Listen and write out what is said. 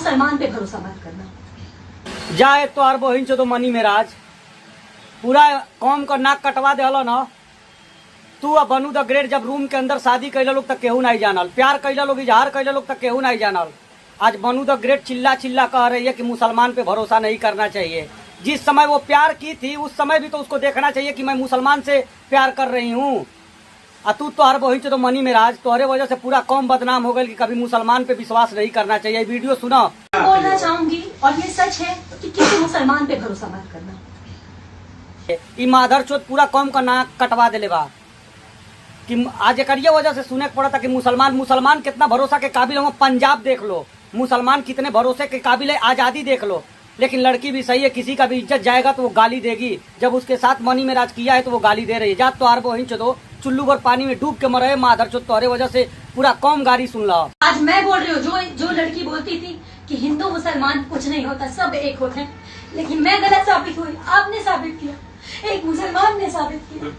मुसलमान पे भरोसा मत करना। जाए तो अर बहिन चो तो मनी मेराज पूरा कौम का नाक कटवा दे न। तू अब बनू द ग्रेट जब रूम के अंदर शादी कैला लोग तक केहू नहीं जानल, प्यार कैला लोग इजहार कैला लोग तक केहू नहीं जानल। आज बनू द ग्रेट चिल्ला चिल्ला कह रही है कि मुसलमान पे भरोसा नहीं करना चाहिए। जिस समय वो प्यार की थी उस समय भी तो उसको देखना चाहिए कि मैं मुसलमान से प्यार कर रही हूँ। तू तो हर बहिन तो मनी मेराज तोहरे वजह से पूरा कौम बदनाम हो गई कि कभी मुसलमान पे विश्वास नहीं करना चाहिए। वीडियो सुना बोलना चाहूंगी और ये सच है कि किसी मुसलमान पे भरोसा मत करना। ई माधर चोत पूरा कौम का नाक कटवा दिले बा कि आज एक वजह से सुने पड़ा था कि मुसलमान कितना भरोसा के काबिल हो। पंजाब देख लो, मुसलमान कितने भरोसे के काबिल है। आजादी देख लो, लेकिन लड़की भी सही है, किसी का भी इज्जत जाएगा तो वो गाली देगी। जब उसके साथ मनी में राज किया है तो वो गाली दे रही है। जा तो आर बहिन चो चुल्लू भर पानी में डूब के मरे माधर चो तोहरे वजह से पूरा कौम गाली सुन ला। आज मैं बोल रही हूँ, जो लड़की बोलती थी कि हिंदू मुसलमान कुछ नहीं होता, सब एक होते हैं, लेकिन मैं गलत साबित हुई। आपने साबित किया, एक मुसलमान ने साबित किया।